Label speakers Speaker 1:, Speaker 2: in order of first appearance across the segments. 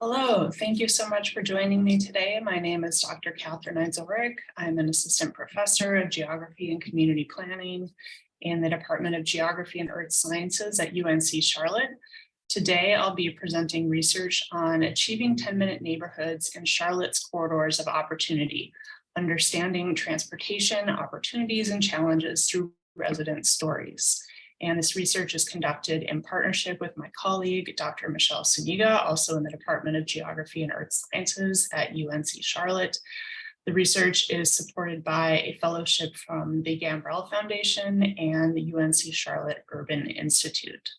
Speaker 1: Hello, thank you so much for joining me today. My name is Dr. Catherine Einzelrich. I'm an assistant professor of geography and community planning in the Department of Geography and Earth Sciences at UNC Charlotte. Today, I'll be presenting research on achieving 10-minute neighborhoods in Charlotte's corridors of opportunity, understanding transportation, opportunities, and challenges through resident stories. And this research is conducted in partnership with my colleague, Dr. Michelle Suniga, also in the Department of Geography and Earth Sciences at UNC Charlotte. The research is supported by a fellowship from the Gambrell Foundation and the UNC Charlotte Urban Institute.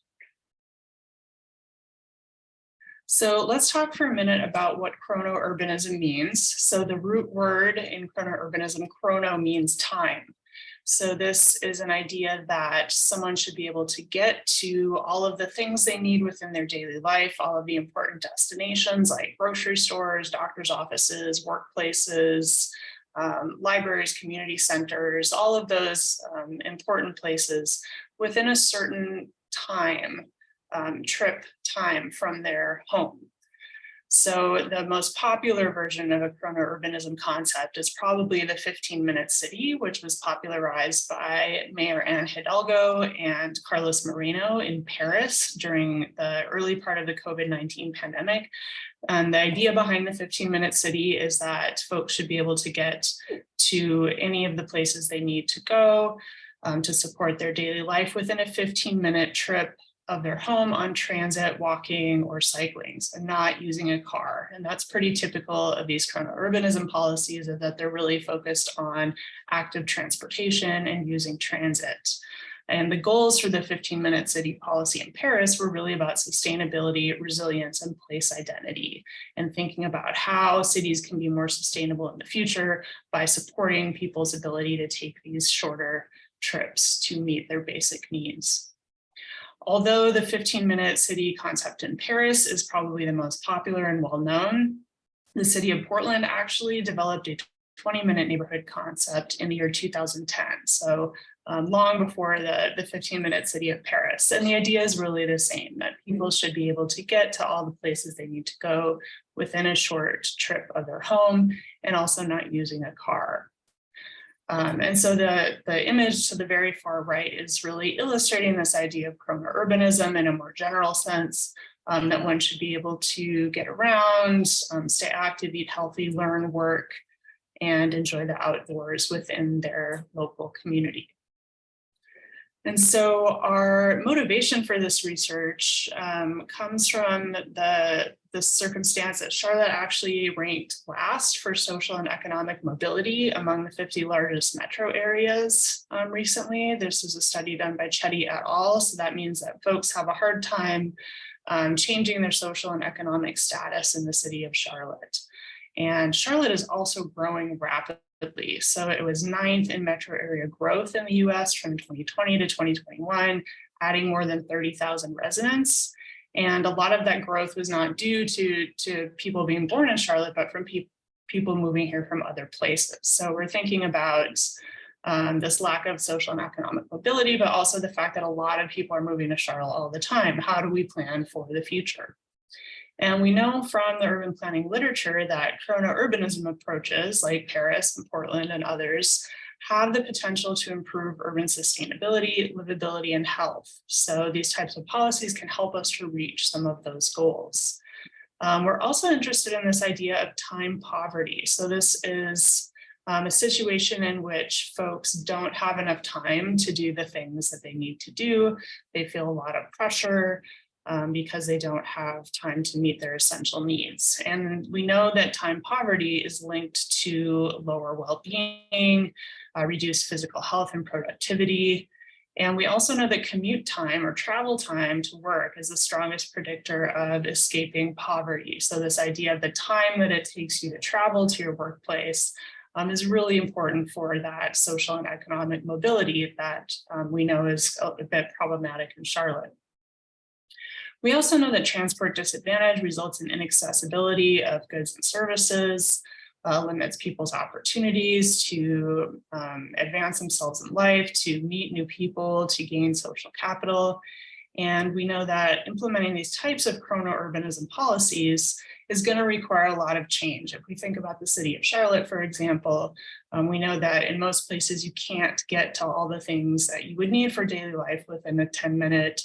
Speaker 1: So let's talk for a minute about what chronourbanism means. So the root word in chronourbanism, chrono, means time. So this is an idea that someone should be able to get to all of the things they need within their daily life, all of the important destinations like grocery stores, doctor's offices, workplaces, libraries, community centers, all of those important places within a certain time, trip time from their home. So the most popular version of a chronourbanism concept is probably the 15-minute city, which was popularized by Mayor Anne Hidalgo and Carlos Moreno in Paris during the early part of the COVID-19 pandemic. And the idea behind the 15-minute city is that folks should be able to get to any of the places they need to go to support their daily life within a 15-minute trip of their home on transit, walking, or cycling, so not using a car. And that's pretty typical of these chronourbanism policies, is that they're really focused on active transportation and using transit. And the goals for the 15-minute city policy in Paris were really about sustainability, resilience, and place identity, and thinking about how cities can be more sustainable in the future by supporting people's ability to take these shorter trips to meet their basic needs. Although the 15-minute city concept in Paris is probably the most popular and well-known, the city of Portland actually developed a 20-minute neighborhood concept in the year 2010. So long before the 15-minute city of Paris. And the idea is really the same, that people should be able to get to all the places they need to go within a short trip of their home and also not using a car. And so the image to the very far right is really illustrating this idea of chronourbanism in a more general sense, that one should be able to get around, stay active, eat healthy, learn, work, and enjoy the outdoors within their local community. And so our motivation for this research comes from the circumstance that Charlotte actually ranked last for social and economic mobility among the 50 largest metro areas recently. This is a study done by Chetty et al. So that means that folks have a hard time changing their social and economic status in the city of Charlotte. And Charlotte is also growing rapidly. So it was 9th in metro area growth in the US from 2020 to 2021, adding more than 30,000 residents. And a lot of that growth was not due to people being born in Charlotte, but from people moving here from other places. So we're thinking about this lack of social and economic mobility, but also the fact that a lot of people are moving to Charlotte all the time. How do we plan for the future? And we know from the urban planning literature that chronourbanism approaches like Paris and Portland and others have the potential to improve urban sustainability, livability, and health. So these types of policies can help us to reach some of those goals. We're also interested in this idea of time poverty. So this is a situation in which folks don't have enough time to do the things that they need to do. They feel a lot of pressure because they don't have time to meet their essential needs. And we know that time poverty is linked to lower well-being, reduced physical health and productivity. And we also know that commute time or travel time to work is the strongest predictor of escaping poverty. So this idea of the time that it takes you to travel to your workplace is really important for that social and economic mobility that we know is a bit problematic in Charlotte. We also know that transport disadvantage results in inaccessibility of goods and services, limits people's opportunities to advance themselves in life, to meet new people, to gain social capital. And we know that implementing these types of chronourbanism policies is going to require a lot of change. If we think about the city of Charlotte, for example, we know that in most places you can't get to all the things that you would need for daily life within a 10-minute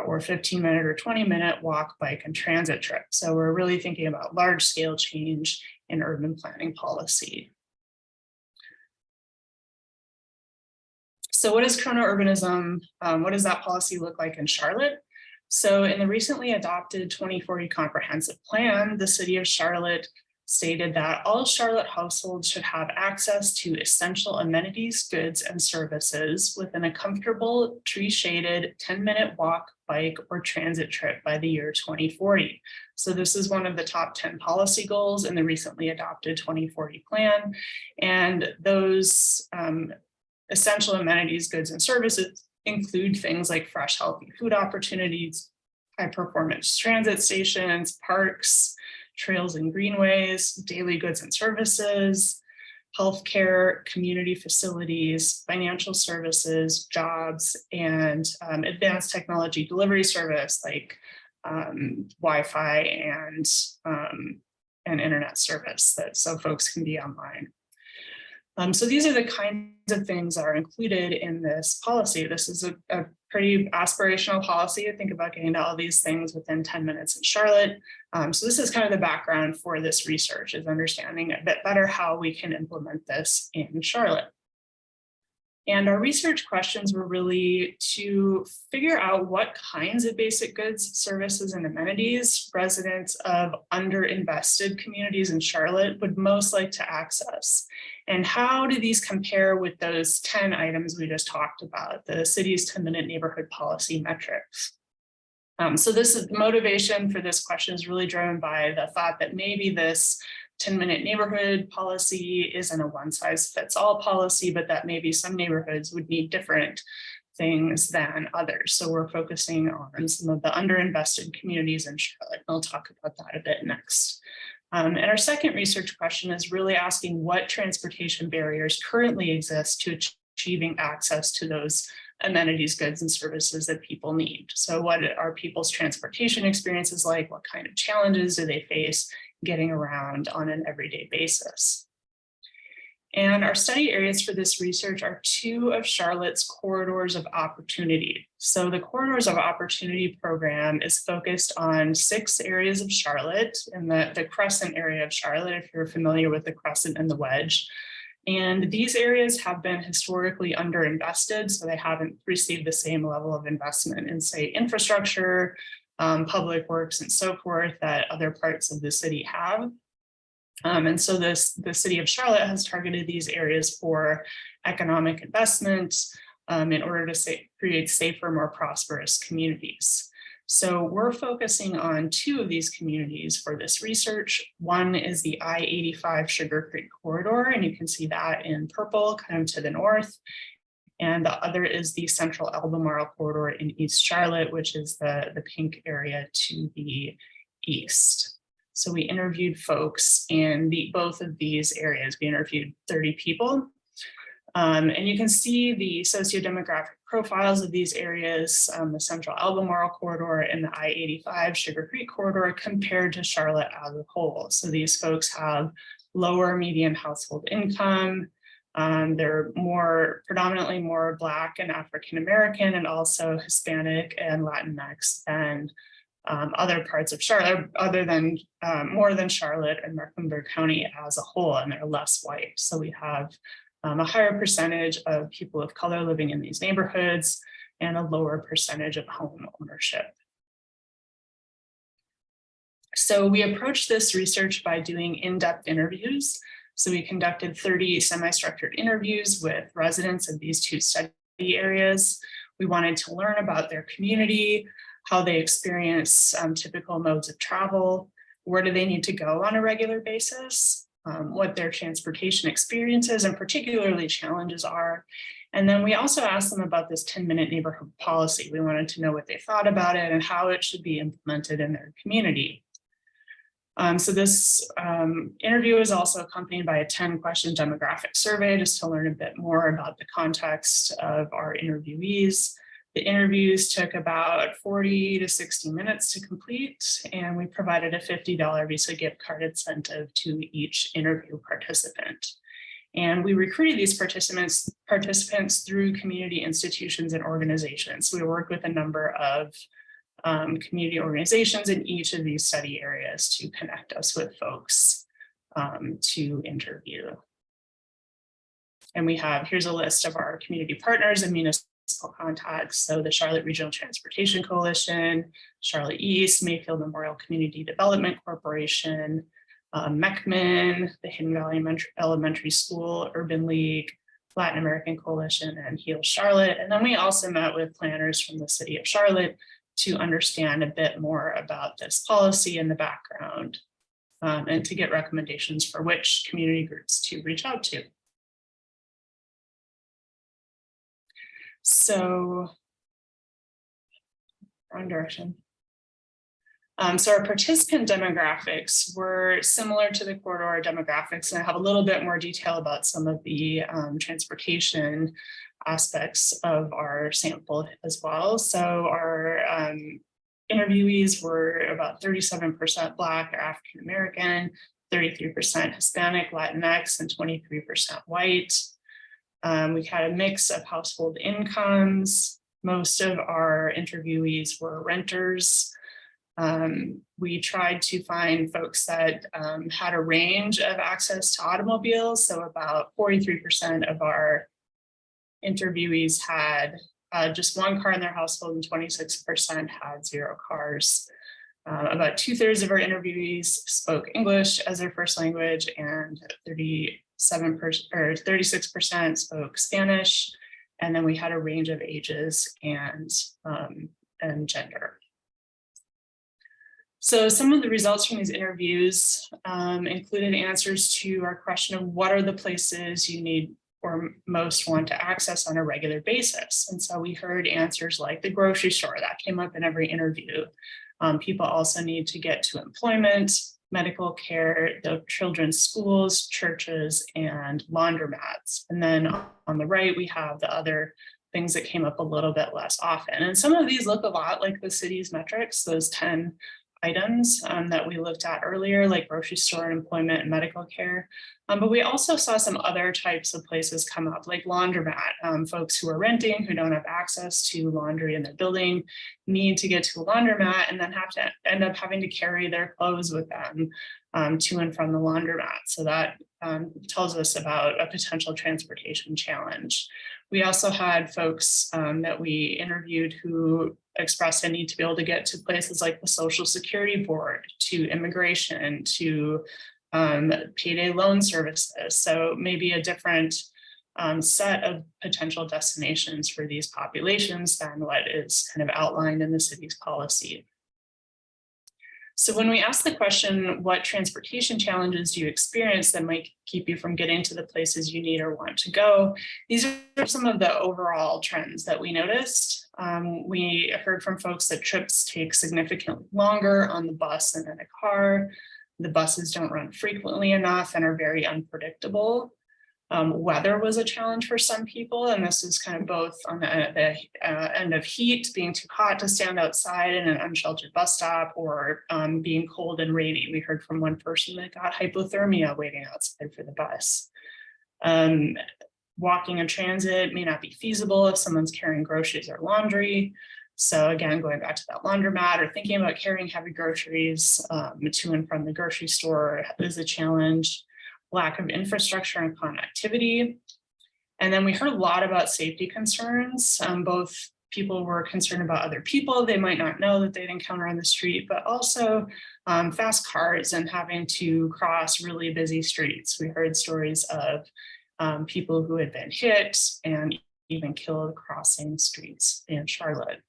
Speaker 1: or 15-minute or 20-minute walk, bike, and transit trip. So we're really thinking about large-scale change in urban planning policy. So what is chronourbanism? What does that policy look like in Charlotte? So in the recently adopted 2040 comprehensive plan, the city of Charlotte stated that all Charlotte households should have access to essential amenities, goods, and services within a comfortable, tree-shaded 10-minute walk, bike, or transit trip by the year 2040. So this is one of the top 10 policy goals in the recently adopted 2040 plan. And those essential amenities, goods, and services include things like fresh, healthy food opportunities, high-performance transit stations, parks, trails and greenways, daily goods and services, healthcare, community facilities, financial services, jobs, and advanced technology delivery service like Wi-Fi and internet service so folks can be online. So these are the kinds of things that are included in this policy. This is a pretty aspirational policy to think about getting to all these things within 10 minutes in Charlotte. So this is kind of the background for this research, is understanding a bit better how we can implement this in Charlotte. And our research questions were really to figure out what kinds of basic goods, services, and amenities residents of underinvested communities in Charlotte would most like to access. And how do these compare with those 10 items we just talked about, the city's 10-minute neighborhood policy metrics? So this is the motivation for this question is really driven by the thought that maybe this 10-minute neighborhood policy isn't a one-size-fits-all policy, but that maybe some neighborhoods would need different things than others. So we're focusing on some of the underinvested communities in Charlotte. And I'll talk about that a bit next. And our second research question is really asking what transportation barriers currently exist to achieving access to those amenities, goods, and services that people need. So what are people's transportation experiences like? What kind of challenges do they face getting around on an everyday basis? And our study areas for this research are two of Charlotte's corridors of opportunity. So the Corridors of Opportunity program is focused on 6 areas of Charlotte in the Crescent area of Charlotte, if you're familiar with the Crescent and the Wedge. And these areas have been historically underinvested, so they haven't received the same level of investment in, say, infrastructure, public works, and so forth that other parts of the city have. And so the city of Charlotte has targeted these areas for economic investment in order to create safer, more prosperous communities. So we're focusing on 2 of these communities for this research. One is the I-85 Sugar Creek corridor, and you can see that in purple kind of to the north. And the other is the Central Albemarle corridor in East Charlotte, which is the pink area to the east. So we interviewed folks in both of these areas. We interviewed 30 people. And you can see the sociodemographic profiles of these areas, the Central Albemarle corridor and the I-85 Sugar Creek corridor compared to Charlotte as a whole. So these folks have lower median household income. They're predominantly more Black and African American, and also Hispanic and Latinx than other parts of Charlotte, more than Charlotte and Mecklenburg County as a whole, and they're less white. So we have a higher percentage of people of color living in these neighborhoods and a lower percentage of home ownership. So we approached this research by doing in-depth interviews. So we conducted 30 semi-structured interviews with residents of these 2 study areas. We wanted to learn about their community, how they experience typical modes of travel, where do they need to go on a regular basis, what their transportation experiences and particularly challenges are. And then we also asked them about this 10-minute neighborhood policy. We wanted to know what they thought about it and how it should be implemented in their community. So this interview is also accompanied by a 10-question demographic survey just to learn a bit more about the context of our interviewees. The interviews took about 40 to 60 minutes to complete, and we provided a $50 Visa gift card incentive to each interview participant. And we recruited these participants through community institutions and organizations. We worked with a number of community organizations in each of these study areas to connect us with folks to interview. And here's a list of our community partners and municipal contacts. So the Charlotte Regional Transportation Coalition, Charlotte East, Mayfield Memorial Community Development Corporation, MECMN, the Hidden Valley Elementary School, Urban League, Latin American Coalition, and Heal Charlotte. And then we also met with planners from the city of Charlotte to understand a bit more about this policy and the background, and to get recommendations for which community groups to reach out to. So, wrong direction. So our participant demographics were similar to the corridor demographics, and I have a little bit more detail about some of the transportation aspects of our sample as well. So our interviewees were about 37% Black or African American, 33% Hispanic, Latinx, and 23% white. We had a mix of household incomes. Most of our interviewees were renters. We tried to find folks that had a range of access to automobiles. So about 43% of our interviewees had just one car in their household, and 26% had 0 cars. About 2/3 of our interviewees spoke English as their first language, and 36% spoke Spanish. And then we had a range of ages and gender. So some of the results from these interviews included answers to our question of what are the places you need or most want to access on a regular basis. And so we heard answers like the grocery store. That came up in every interview. People also need to get to employment, medical care, the children's schools, churches, and laundromats. And then on the right, we have the other things that came up a little bit less often. And some of these look a lot like the city's metrics, those 10 items that we looked at earlier, like grocery store and employment and medical care. But we also saw some other types of places come up, like laundromat. Folks who are renting, who don't have access to laundry in their building, need to get to a laundromat and then have to end up having to carry their clothes with them to and from the laundromat. So that tells us about a potential transportation challenge. We also had folks that we interviewed who expressed a need to be able to get to places like the Social Security Board, to immigration, to payday loan services. So maybe a different set of potential destinations for these populations than what is kind of outlined in the city's policy. So when we ask the question, what transportation challenges do you experience that might keep you from getting to the places you need or want to go? These are some of the overall trends that we noticed. We heard from folks that trips take significantly longer on the bus than in a car. The buses don't run frequently enough and are very unpredictable. Weather was a challenge for some people, and this is kind of both on the end of heat, being too hot to stand outside in an unsheltered bus stop, or being cold and rainy. We heard from one person that got hypothermia waiting outside for the bus. Walking in transit may not be feasible if someone's carrying groceries or laundry. So again, going back to that laundromat or thinking about carrying heavy groceries to and from the grocery store is a challenge. Lack of infrastructure and connectivity. And then we heard a lot about safety concerns. Both people were concerned about other people they might not know that they'd encounter on the street, but also fast cars and having to cross really busy streets. We heard stories of people who had been hit and even killed crossing streets in Charlotte.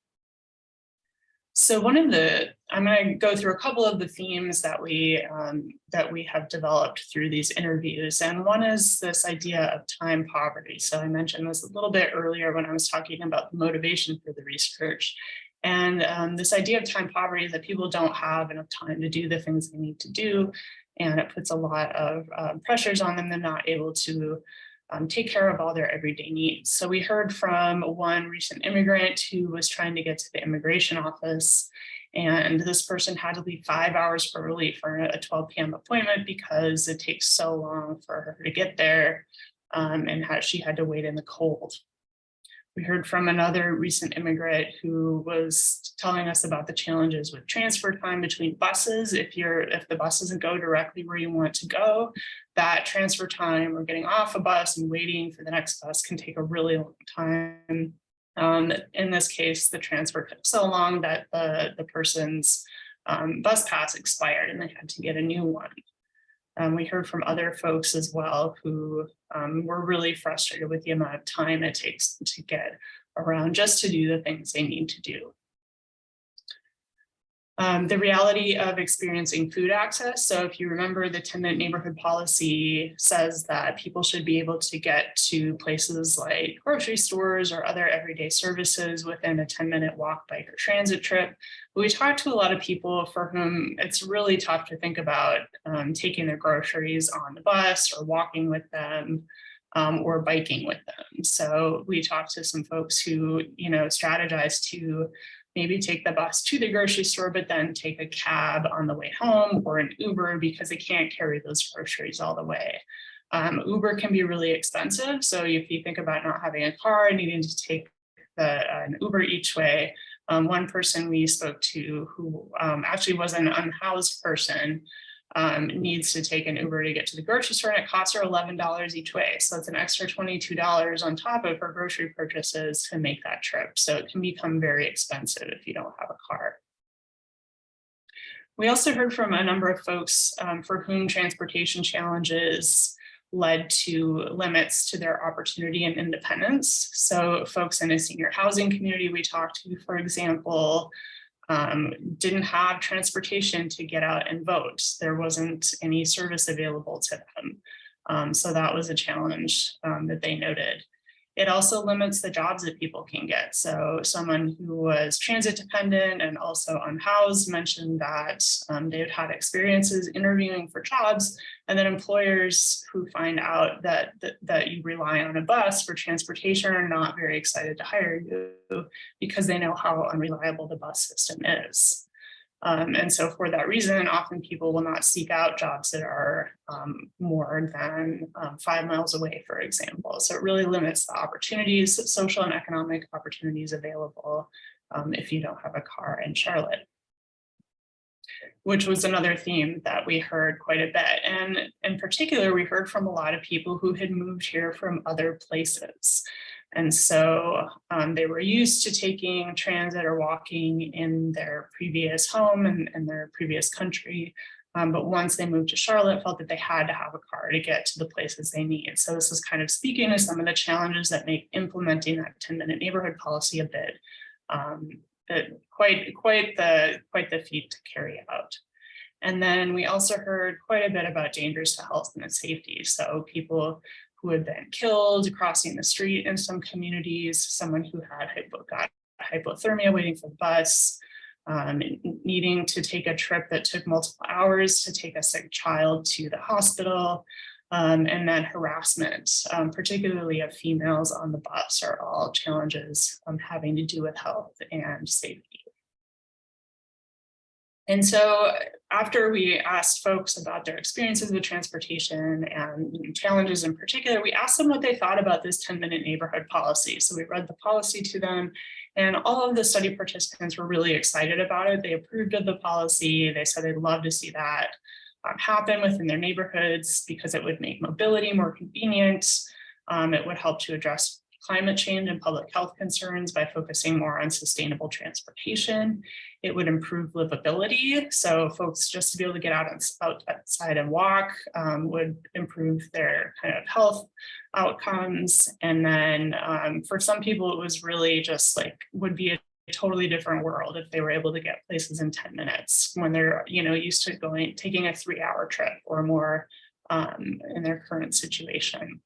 Speaker 1: So I'm going to go through a couple of the themes that we have developed through these interviews. And one is this idea of time poverty. So I mentioned this a little bit earlier when I was talking about the motivation for the research. And this idea of time poverty is that people don't have enough time to do the things they need to do. And it puts a lot of pressures on them. They're not able to take care of all their everyday needs. So we heard from one recent immigrant who was trying to get to the immigration office, and this person had to leave 5 hours early for a 12 p.m. appointment because it takes so long for her to get there, and how she had to wait in the cold. We heard from another recent immigrant who was telling us about the challenges with transfer time between buses. If the bus doesn't go directly where you want to go, that transfer time or getting off a bus and waiting for the next bus can take a really long time. In this case, the transfer took so long that the person's bus pass expired and they had to get a new one. We heard from other folks as well who were really frustrated with the amount of time it takes to get around just to do the things they need to do. The reality of experiencing food access. So if you remember, the 10-minute neighborhood policy says that people should be able to get to places like grocery stores or other everyday services within a 10-minute walk, bike, or transit trip. But we talked to a lot of people for whom it's really tough to think about taking their groceries on the bus or walking with them or biking with them. So we talked to some folks who, strategize to maybe take the bus to the grocery store, but then take a cab on the way home or an Uber because they can't carry those groceries all the way. Uber can be really expensive. So if you think about not having a car and needing to take an Uber each way, one person we spoke to who actually was an unhoused person needs to take an Uber to get to the grocery store, and it costs her $11 each way. So it's an extra $22 on top of her grocery purchases to make that trip. So it can become very expensive if you don't have a car. We also heard from a number of folks for whom transportation challenges led to limits to their opportunity and independence. So folks in a senior housing community we talked to, for example, didn't have transportation to get out and vote. There wasn't any service available to them. So that was a challenge that they noted. It also limits the jobs that people can get. So someone who was transit dependent and also unhoused mentioned that they've had experiences interviewing for jobs, and then employers who find out that you rely on a bus for transportation are not very excited to hire you because they know how unreliable the bus system is. And so for that reason, often people will not seek out jobs that are more than 5 miles away, for example. So it really limits the opportunities, social and economic opportunities available if you don't have a car in Charlotte, which was another theme that we heard quite a bit. And in particular, we heard from a lot of people who had moved here from other places. And so they were used to taking transit or walking in their previous home and their previous country. But once they moved to Charlotte, felt that they had to have a car to get to the places they need. So this is kind of speaking to some of the challenges that make implementing that 10-minute neighborhood policy a bit quite the feat to carry out. And then we also heard quite a bit about dangers to health and safety. So people who had been killed crossing the street in some communities, someone who had got hypothermia waiting for the bus, needing to take a trip that took multiple hours to take a sick child to the hospital, and then harassment, particularly of females on the bus, are all challenges having to do with health and safety. And so after we asked folks about their experiences with transportation and challenges in particular, we asked them what they thought about this 10-minute neighborhood policy. So we read the policy to them, and all of the study participants were really excited about it. They approved of the policy. They said they'd love to see that happen within their neighborhoods because it would make mobility more convenient. It would help to address climate change and public health concerns by focusing more on sustainable transportation. It would improve livability. So folks just to be able to get outside and walk would improve their kind of health outcomes. And then for some people, it was really just like would be a totally different world if they were able to get places in 10 minutes when they're used to taking a 3-hour trip or more in their current situation.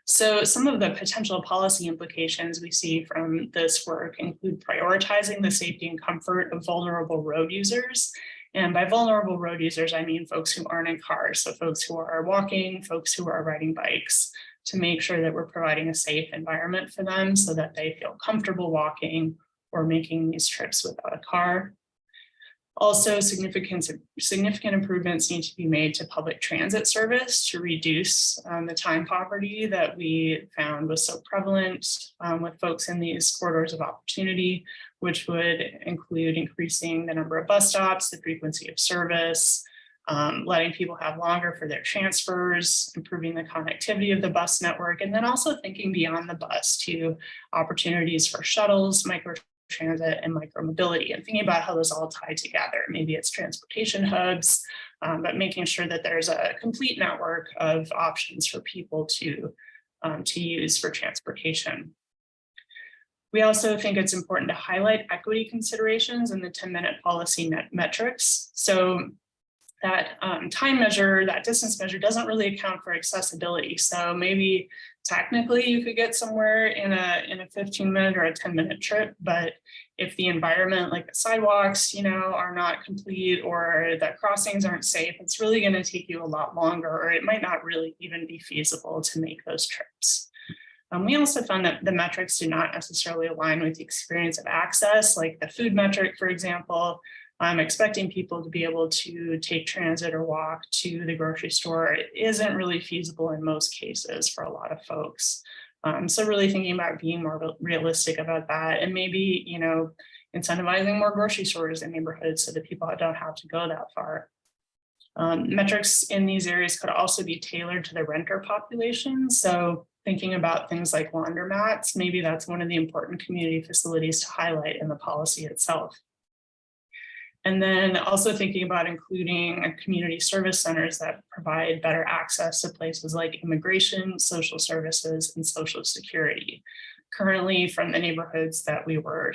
Speaker 1: So some of the potential policy implications we see from this work include prioritizing the safety and comfort of vulnerable road users And by vulnerable road users, I mean folks who aren't in cars, so folks who are walking, folks who are riding bikes, to make sure that we're providing a safe environment for them so that they feel comfortable walking or making these trips without a car. Also, significant improvements need to be made to public transit service to reduce the time poverty that we found was so prevalent with folks in these corridors of opportunity, which would include increasing the number of bus stops, the frequency of service, letting people have longer for their transfers, improving the connectivity of the bus network, and then also thinking beyond the bus to opportunities for shuttles, microtransit, and micromobility, and thinking about how those all tie together. Maybe it's transportation hubs, but making sure that there's a complete network of options for people to use for transportation. We also think it's important to highlight equity considerations in the 10-minute policy metrics. So that time measure, that distance measure doesn't really account for accessibility. So maybe technically you could get somewhere in a 15-minute or a 10-minute trip, but if the environment, like the sidewalks, are not complete or the crossings aren't safe, it's really going to take you a lot longer, or it might not really even be feasible to make those trips. We also found that the metrics do not necessarily align with the experience of access, like the food metric, for example. Expecting people to be able to take transit or walk to the grocery store, it isn't really feasible in most cases for a lot of folks. So really thinking about being more realistic about that, and maybe, incentivizing more grocery stores in neighborhoods so that people don't have to go that far. Metrics in these areas could also be tailored to the renter population. So thinking about things like laundromats, maybe that's one of the important community facilities to highlight in the policy itself. And then also thinking about including community service centers that provide better access to places like immigration, social services, and social security. Currently, from the neighborhoods that we were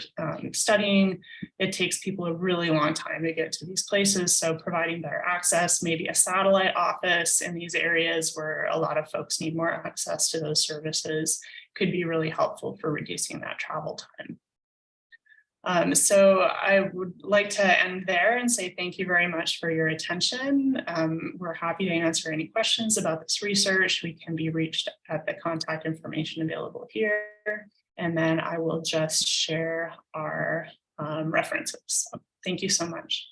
Speaker 1: studying, it takes people a really long time to get to these places. So providing better access, maybe a satellite office in these areas where a lot of folks need more access to those services, could be really helpful for reducing that travel time. So I would like to end there and say thank you very much for your attention. We're happy to answer any questions about this research. We can be reached at the contact information available here. And then I will just share our references. So thank you so much.